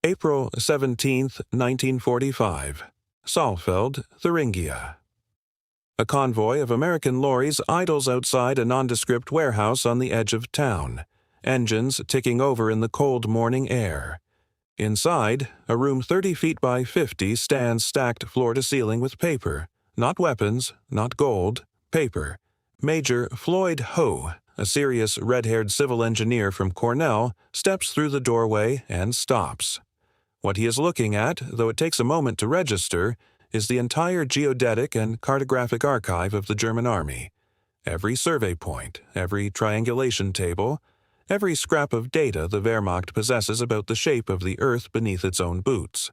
April 17, 1945. Saalfeld, Thuringia. A convoy of American lorries idles outside a nondescript warehouse on the edge of town, engines ticking over in the cold morning air. Inside, a room 30 feet by 50 stands stacked floor to ceiling with paper. Not weapons, not gold, paper. Major Floyd Ho, a serious red-haired civil engineer from Cornell, steps through the doorway and stops. What he is looking at, though it takes a moment to register, is the entire geodetic and cartographic archive of the German Army. Every survey point, every triangulation table, every scrap of data the Wehrmacht possesses about the shape of the earth beneath its own boots.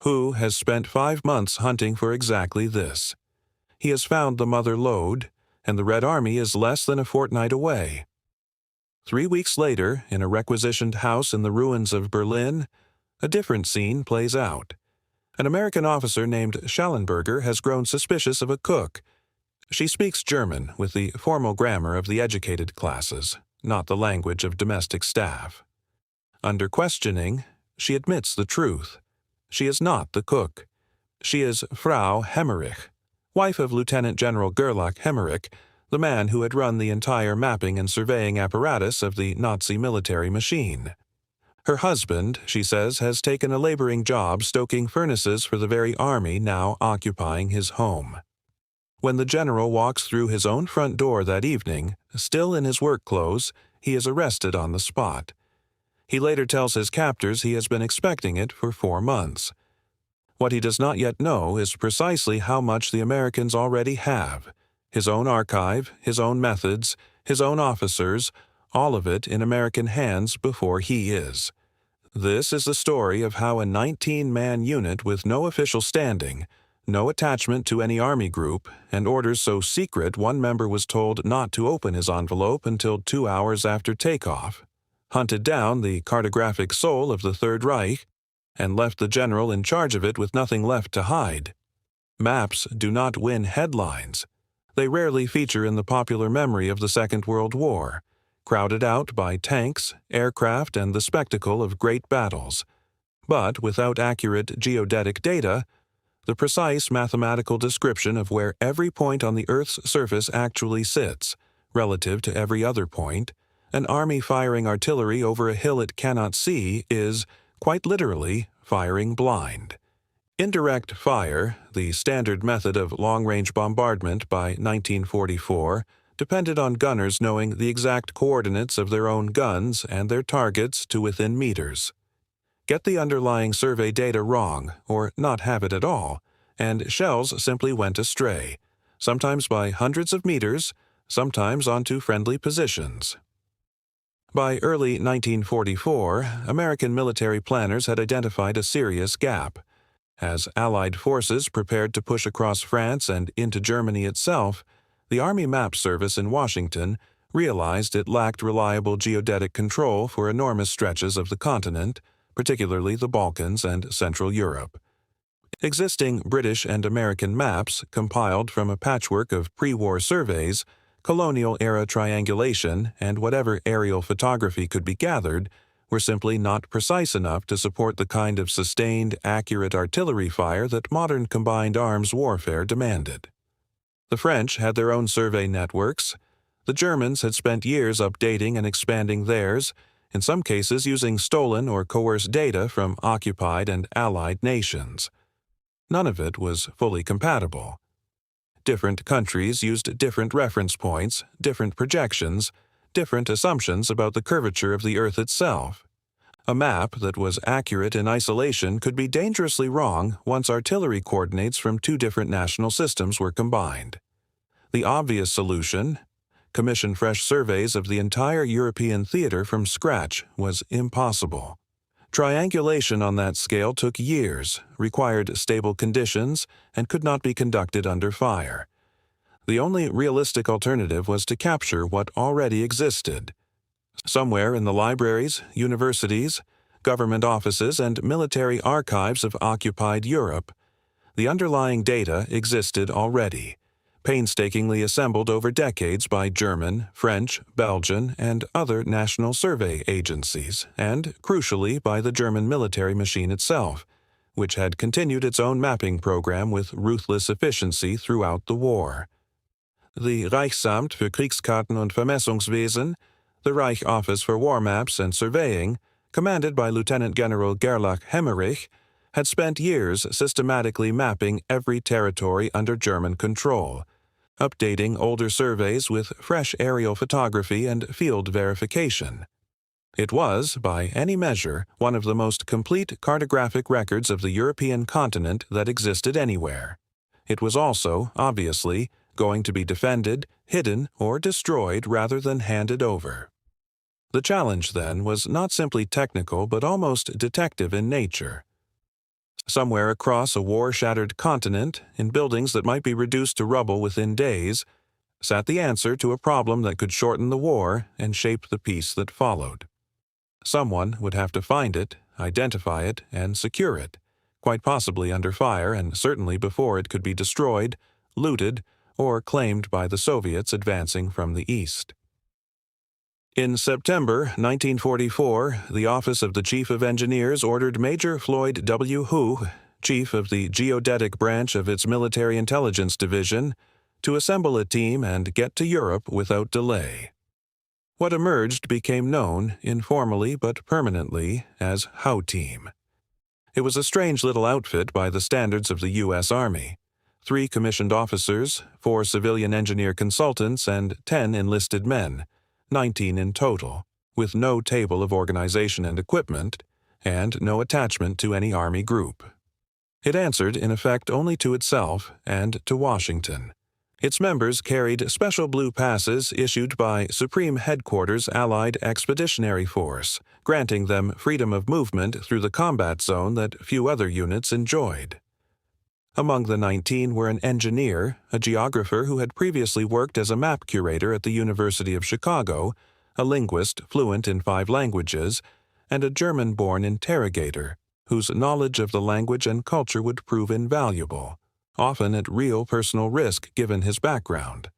Who has spent 5 months hunting for exactly this? He has found the mother lode, and the Red Army is less than a fortnight away. 3 weeks later, in a requisitioned house in the ruins of Berlin, a different scene plays out. An American officer named Schallenberger has grown suspicious of a cook. She speaks German with the formal grammar of the educated classes, not the language of domestic staff. Under questioning, she admits the truth. She is not the cook. She is Frau Hemmerich, wife of Lieutenant General Gerlach Hemmerich, the man who had run the entire mapping and surveying apparatus of the Nazi military machine. Her husband, she says, has taken a laboring job stoking furnaces for the very army now occupying his home. When the general walks through his own front door that evening, still in his work clothes, he is arrested on the spot. He later tells his captors he has been expecting it for 4 months. What he does not yet know is precisely how much the Americans already have. His own archive, his own methods, his own officers, all of it in American hands before he is. This is the story of how a 19-man unit with no official standing, no attachment to any army group, and orders so secret one member was told not to open his envelope until 2 hours after takeoff, hunted down the cartographic soul of the Third Reich, and left the general in charge of it with nothing left to hide. Maps do not win headlines. They rarely feature in the popular memory of the Second World War, crowded out by tanks, aircraft, and the spectacle of great battles. But without accurate geodetic data, the precise mathematical description of where every point on the Earth's surface actually sits, relative to every other point, an army firing artillery over a hill it cannot see is, quite literally, firing blind. Indirect fire, the standard method of long-range bombardment by 1944, depended on gunners knowing the exact coordinates of their own guns and their targets to within meters. Get the underlying survey data wrong, or not have it at all, and shells simply went astray, sometimes by hundreds of meters, sometimes onto friendly positions. By early 1944, American military planners had identified a serious gap. As Allied forces prepared to push across France and into Germany itself, the Army Map Service in Washington realized it lacked reliable geodetic control for enormous stretches of the continent, particularly the Balkans and Central Europe. Existing British and American maps, compiled from a patchwork of pre-war surveys, colonial-era triangulation, and whatever aerial photography could be gathered, were simply not precise enough to support the kind of sustained, accurate artillery fire that modern combined arms warfare demanded. The French had their own survey networks. The Germans had spent years updating and expanding theirs, in some cases using stolen or coerced data from occupied and allied nations. None of it was fully compatible. Different countries used different reference points, different projections, different assumptions about the curvature of the Earth itself. A map that was accurate in isolation could be dangerously wrong once artillery coordinates from 2 different national systems were combined. The obvious solution, commission fresh surveys of the entire European theater from scratch, was impossible. Triangulation on that scale took years, required stable conditions, and could not be conducted under fire. The only realistic alternative was to capture what already existed. Somewhere in the libraries, universities, government offices, and military archives of occupied Europe, the underlying data existed already, painstakingly assembled over decades by German, French, Belgian, and other national survey agencies, and, crucially, by the German military machine itself, which had continued its own mapping program with ruthless efficiency throughout the war. The Reichsamt für Kriegskarten und Vermessungswesen, the Reich Office for War Maps and Surveying, commanded by Lieutenant General Gerlach Hemmerich, had spent years systematically mapping every territory under German control, updating older surveys with fresh aerial photography and field verification. It was, by any measure, one of the most complete cartographic records of the European continent that existed anywhere. It was also, obviously, going to be defended, hidden, or destroyed rather than handed over. The challenge, then, was not simply technical but almost detective in nature. Somewhere across a war-shattered continent, in buildings that might be reduced to rubble within days, sat the answer to a problem that could shorten the war and shape the peace that followed. Someone would have to find it, identify it, and secure it, quite possibly under fire and certainly before it could be destroyed, looted, or claimed by the Soviets advancing from the east. In September 1944, the Office of the Chief of Engineers ordered Major Floyd W. Hu, chief of the geodetic branch of its Military Intelligence Division, to assemble a team and get to Europe without delay. What emerged became known, informally but permanently, as Howe Team. It was a strange little outfit by the standards of the U.S. Army. 3 commissioned officers, 4 civilian engineer consultants, and 10 enlisted men, 19 in total, with no table of organization and equipment, and no attachment to any Army group. It answered, in effect, only to itself and to Washington. Its members carried special blue passes issued by Supreme Headquarters Allied Expeditionary Force, granting them freedom of movement through the combat zone that few other units enjoyed. Among the 19 were an engineer, a geographer who had previously worked as a map curator at the University of Chicago, a linguist fluent in 5 languages, and a German-born interrogator, whose knowledge of the language and culture would prove invaluable, often at real personal risk given his background.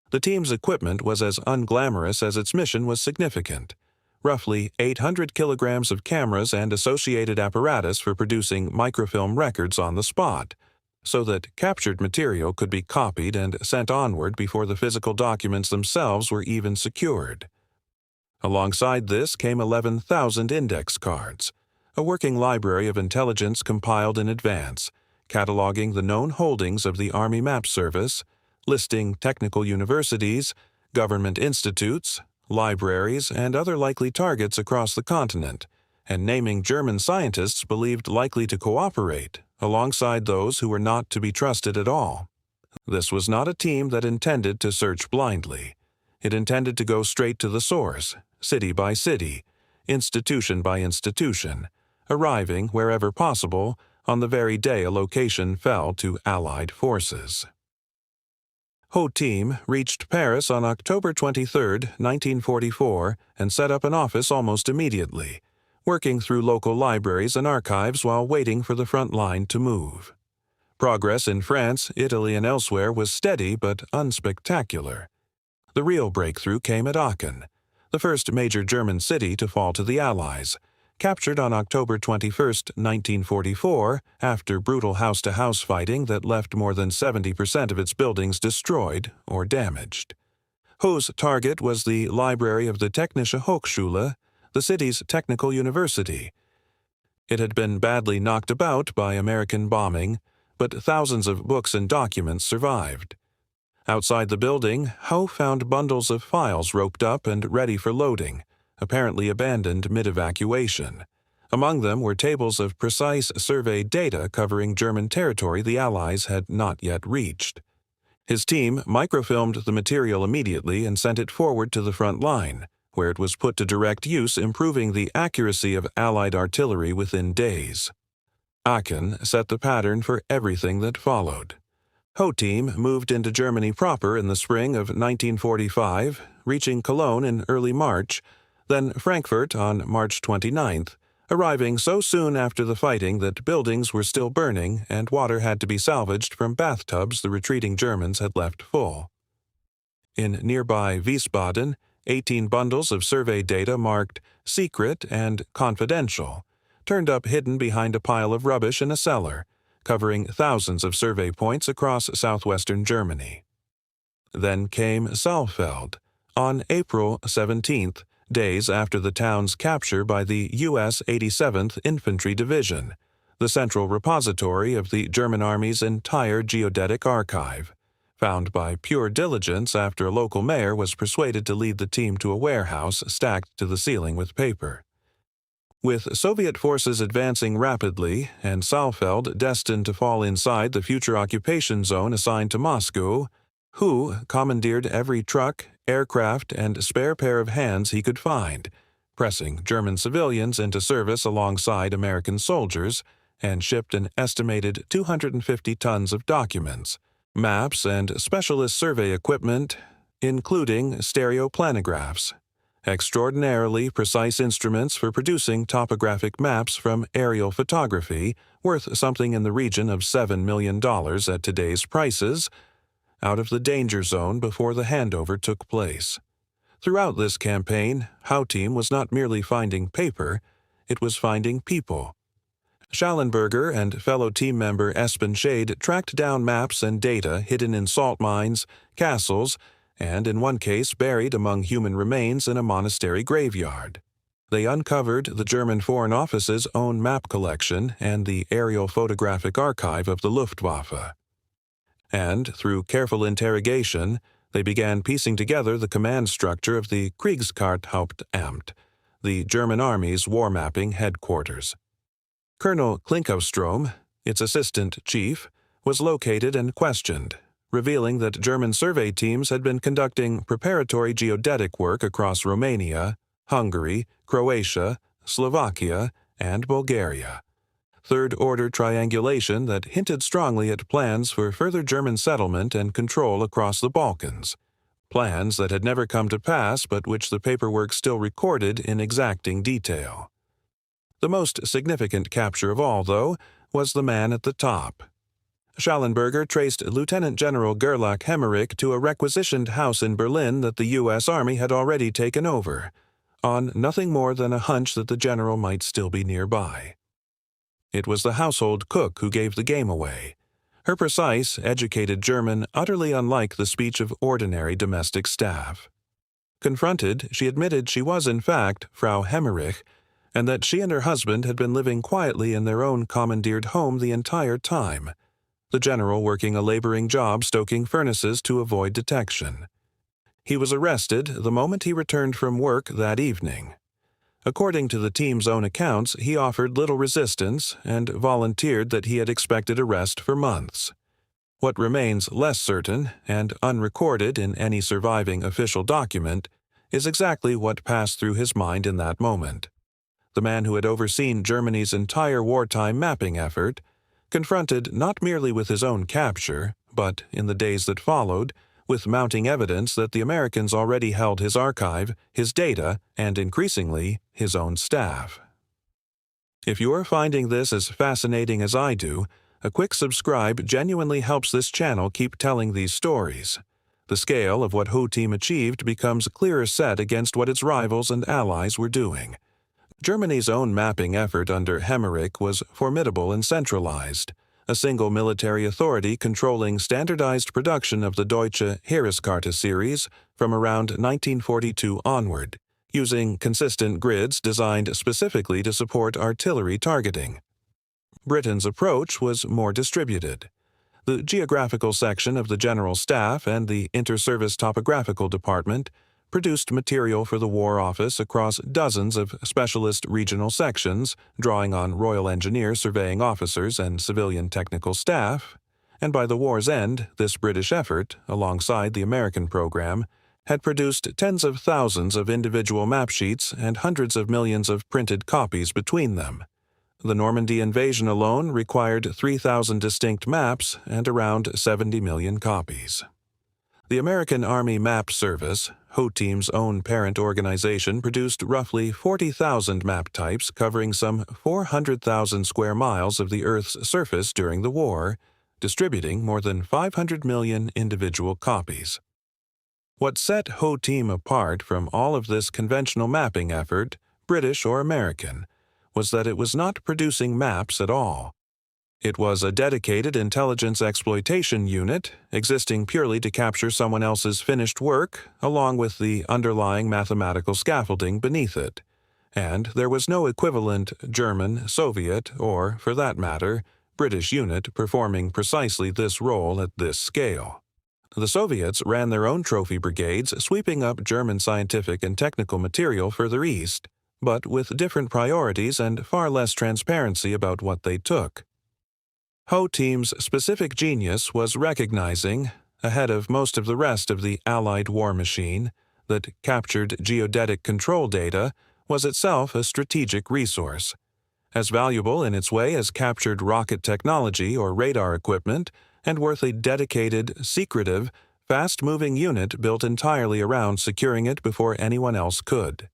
The team's equipment was as unglamorous as its mission was significant. Roughly 800 kilograms of cameras and associated apparatus for producing microfilm records on the spot, so that captured material could be copied and sent onward before the physical documents themselves were even secured. Alongside this came 11,000 index cards, a working library of intelligence compiled in advance, cataloging the known holdings of the Army Map Service, listing technical universities, government institutes, libraries, and other likely targets across the continent, and naming German scientists believed likely to cooperate, alongside those who were not to be trusted at all. This was not a team that intended to search blindly. It intended to go straight to the source, city by city, institution by institution, arriving, wherever possible, on the very day a location fell to Allied forces. Howe Team reached Paris on October 23, 1944, and set up an office almost immediately, working through local libraries and archives while waiting for the front line to move. Progress in France, Italy, and elsewhere was steady but unspectacular. The real breakthrough came at Aachen, the first major German city to fall to the Allies, captured on October 21, 1944, after brutal house-to-house fighting that left more than 70% of its buildings destroyed or damaged. Howe's target was the library of the Technische Hochschule, the city's technical university. It had been badly knocked about by American bombing, but thousands of books and documents survived. Outside the building, Howe found bundles of files roped up and ready for loading, apparently abandoned mid-evacuation. Among them were tables of precise survey data covering German territory the Allies had not yet reached. His team microfilmed the material immediately and sent it forward to the front line, where it was put to direct use, improving the accuracy of Allied artillery within days. Aachen set the pattern for everything that followed. Howe Team moved into Germany proper in the spring of 1945, reaching Cologne in early March, then Frankfurt on March 29th, arriving so soon after the fighting that buildings were still burning and water had to be salvaged from bathtubs the retreating Germans had left full. In nearby Wiesbaden, 18 bundles of survey data marked "secret" and "confidential" turned up hidden behind a pile of rubbish in a cellar, covering thousands of survey points across southwestern Germany. Then came Saalfeld, on April 17th, days after the town's capture by the U.S. 87th Infantry Division, the central repository of the German Army's entire geodetic archive, found by pure diligence after a local mayor was persuaded to lead the team to a warehouse stacked to the ceiling with paper. With Soviet forces advancing rapidly and Saalfeld destined to fall inside the future occupation zone assigned to Moscow, Hu commandeered every truck, aircraft, and spare pair of hands he could find, pressing German civilians into service alongside American soldiers, and shipped an estimated 250 tons of documents, maps, and specialist survey equipment, including stereoplanographs, extraordinarily precise instruments for producing topographic maps from aerial photography worth something in the region of $7 million at today's prices, out of the danger zone before the handover took place. Throughout this campaign, Howe Team was not merely finding paper, it was finding people. Schallenberger and fellow team member Espen Schade tracked down maps and data hidden in salt mines, castles, and in one case buried among human remains in a monastery graveyard. They uncovered the German Foreign Office's own map collection and the aerial photographic archive of the Luftwaffe. And, through careful interrogation, they began piecing together the command structure of the Kriegskarthauptamt, the German Army's war mapping headquarters. Colonel Klinkowstrom, its assistant chief, was located and questioned, revealing that German survey teams had been conducting preparatory geodetic work across Romania, Hungary, Croatia, Slovakia, and Bulgaria. Third-order triangulation that hinted strongly at plans for further German settlement and control across the Balkans, plans that had never come to pass but which the paperwork still recorded in exacting detail. The most significant capture of all, though, was the man at the top. Schallenberger traced Lieutenant General Gerlach Hemmerich to a requisitioned house in Berlin that the U.S. Army had already taken over, on nothing more than a hunch that the general might still be nearby. It was the household cook who gave the game away, her precise, educated German utterly unlike the speech of ordinary domestic staff. Confronted, she admitted she was in fact Frau Hemmerich, and that she and her husband had been living quietly in their own commandeered home the entire time, the general working a laboring job stoking furnaces to avoid detection. He was arrested the moment he returned from work that evening. According to the team's own accounts, he offered little resistance and volunteered that he had expected arrest for months. What remains less certain, and unrecorded in any surviving official document, is exactly what passed through his mind in that moment. The man who had overseen Germany's entire wartime mapping effort, confronted not merely with his own capture, but, in the days that followed, with mounting evidence that the Americans already held his archive, his data, and increasingly, his own staff. If you are finding this as fascinating as I do, a quick subscribe genuinely helps this channel keep telling these stories. The scale of what Ho Team achieved becomes clearer set against what its rivals and allies were doing. Germany's own mapping effort under Hemmerich was formidable and centralized, a single military authority controlling standardized production of the Deutsche Heereskarte series from around 1942 onward, using consistent grids designed specifically to support artillery targeting. Britain's approach was more distributed. The geographical section of the General Staff and the Inter-Service Topographical Department produced material for the War Office across dozens of specialist regional sections, drawing on Royal Engineer surveying officers and civilian technical staff, and by the war's end, this British effort, alongside the American program, had produced tens of thousands of individual map sheets and hundreds of millions of printed copies between them. The Normandy invasion alone required 3,000 distinct maps and around 70 million copies. The American Army Map Service, HOTEAM's own parent organization, produced roughly 40,000 map types covering some 400,000 square miles of the Earth's surface during the war, distributing more than 500 million individual copies. What set HOTEAM apart from all of this conventional mapping effort, British or American, was that it was not producing maps at all. It was a dedicated intelligence exploitation unit, existing purely to capture someone else's finished work, along with the underlying mathematical scaffolding beneath it. And there was no equivalent German, Soviet, or, for that matter, British unit performing precisely this role at this scale. The Soviets ran their own trophy brigades, sweeping up German scientific and technical material further east, but with different priorities and far less transparency about what they took. HOTEAM's specific genius was recognizing, ahead of most of the rest of the Allied war machine, that captured geodetic control data was itself a strategic resource, as valuable in its way as captured rocket technology or radar equipment, and worth a dedicated, secretive, fast-moving unit built entirely around securing it before anyone else could.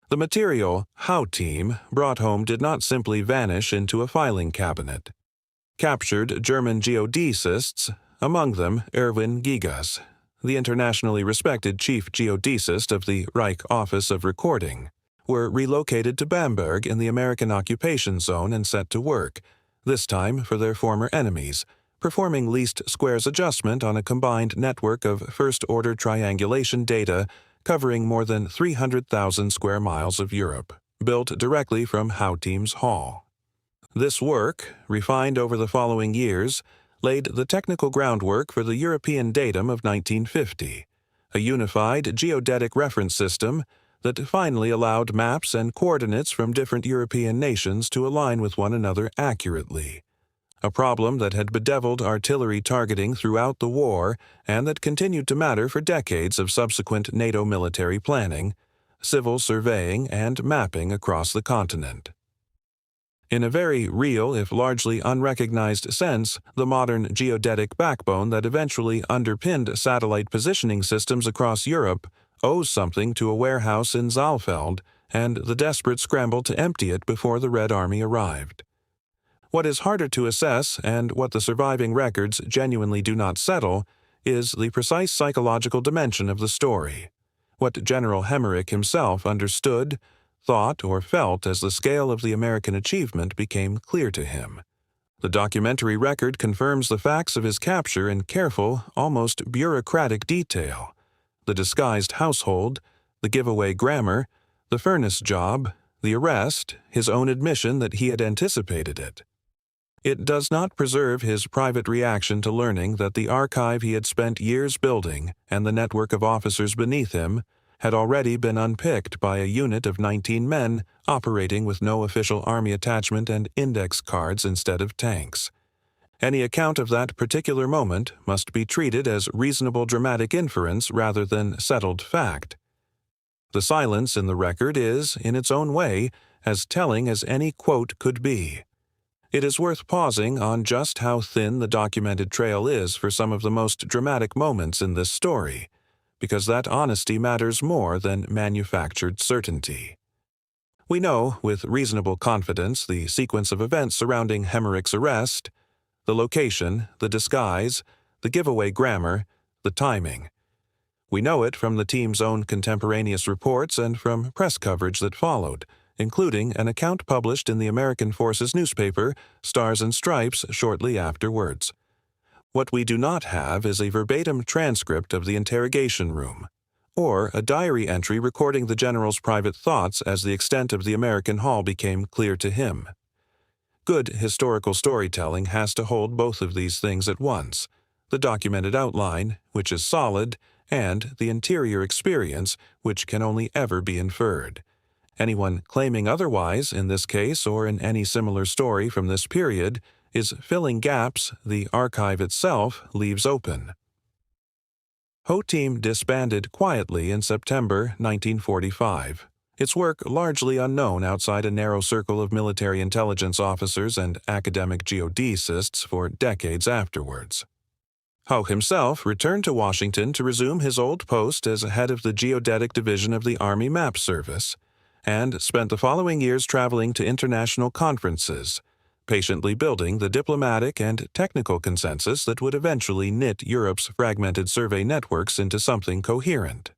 The material HOTEAM brought home did not simply vanish into a filing cabinet. Captured German geodesists, among them Erwin Gigas, the internationally respected chief geodesist of the Reich Office of Recording, were relocated to Bamberg in the American occupation zone and set to work, this time for their former enemies, performing least squares adjustment on a combined network of first-order triangulation data covering more than 300,000 square miles of Europe, built directly from HOTEAM's hull. This work, refined over the following years, laid the technical groundwork for the European datum of 1950, a unified geodetic reference system that finally allowed maps and coordinates from different European nations to align with one another accurately, a problem that had bedeviled artillery targeting throughout the war and that continued to matter for decades of subsequent NATO military planning, civil surveying, and mapping across the continent. In a very real, if largely unrecognized sense, the modern geodetic backbone that eventually underpinned satellite positioning systems across Europe owes something to a warehouse in Saalfeld and the desperate scramble to empty it before the Red Army arrived. What is harder to assess, and what the surviving records genuinely do not settle, is the precise psychological dimension of the story, what General Hemmerich himself understood, thought, or felt as the scale of the American achievement became clear to him. The documentary record confirms the facts of his capture in careful, almost bureaucratic detail: the disguised household, the giveaway grammar, the furnace job, the arrest, his own admission that he had anticipated it. It does not preserve his private reaction to learning that the archive he had spent years building and the network of officers beneath him had already been unpicked by a unit of 19 men operating with no official army attachment and index cards instead of tanks. Any account of that particular moment must be treated as reasonable dramatic inference rather than settled fact. The silence in the record is, in its own way, as telling as any quote could be. It is worth pausing on just how thin the documented trail is for some of the most dramatic moments in this story, because that honesty matters more than manufactured certainty. We know with reasonable confidence the sequence of events surrounding Hemmerich's arrest, the location, the disguise, the giveaway grammar, the timing. We know it from the team's own contemporaneous reports and from press coverage that followed, including an account published in the American Forces newspaper, Stars and Stripes, shortly afterwards. What we do not have is a verbatim transcript of the interrogation room, or a diary entry recording the general's private thoughts as the extent of the American haul became clear to him. Good historical storytelling has to hold both of these things at once: the documented outline, which is solid, and the interior experience, which can only ever be inferred. Anyone claiming otherwise, in this case or in any similar story from this period, is filling gaps the archive itself leaves open. HOTEAM disbanded quietly in September 1945, its work largely unknown outside a narrow circle of military intelligence officers and academic geodesists for decades afterwards. Howe himself returned to Washington to resume his old post as head of the Geodetic Division of the Army Map Service, and spent the following years traveling to international conferences, patiently building the diplomatic and technical consensus that would eventually knit Europe's fragmented survey networks into something coherent.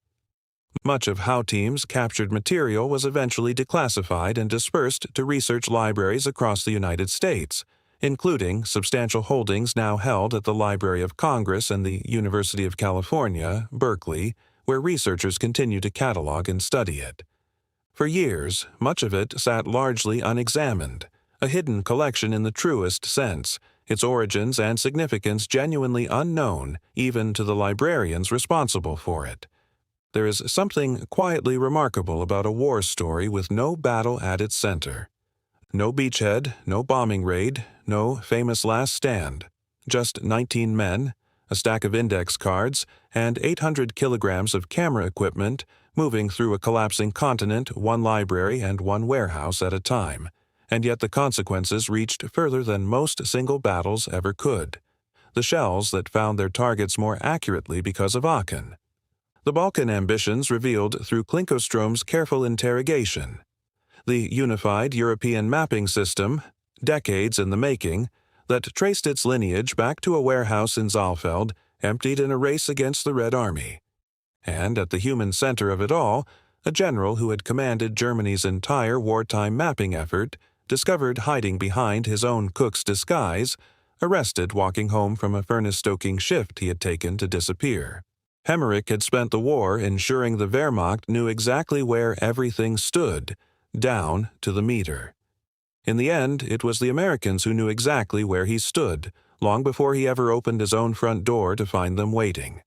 Much of Howe team's captured material was eventually declassified and dispersed to research libraries across the United States, including substantial holdings now held at the Library of Congress and the University of California, Berkeley, where researchers continue to catalog and study it. For years, much of it sat largely unexamined, a hidden collection in the truest sense, its origins and significance genuinely unknown even to the librarians responsible for it. There is something quietly remarkable about a war story with no battle at its center. No beachhead, no bombing raid, no famous last stand. Just 19 men, a stack of index cards, and 800 kilograms of camera equipment moving through a collapsing continent, one library and one warehouse at a time. And yet the consequences reached further than most single battles ever could. The shells that found their targets more accurately because of Aachen. The Balkan ambitions revealed through Klinkostrom's careful interrogation. The unified European mapping system, decades in the making, that traced its lineage back to a warehouse in Saalfeld, emptied in a race against the Red Army. And at the human center of it all, a general who had commanded Germany's entire wartime mapping effort, discovered hiding behind his own cook's disguise, arrested walking home from a furnace-stoking shift he had taken to disappear. Hemmerich had spent the war ensuring the Wehrmacht knew exactly where everything stood, down to the meter. In the end, it was the Americans who knew exactly where he stood, long before he ever opened his own front door to find them waiting.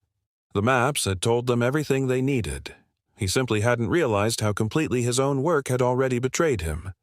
The maps had told them everything they needed. He simply hadn't realized how completely his own work had already betrayed him.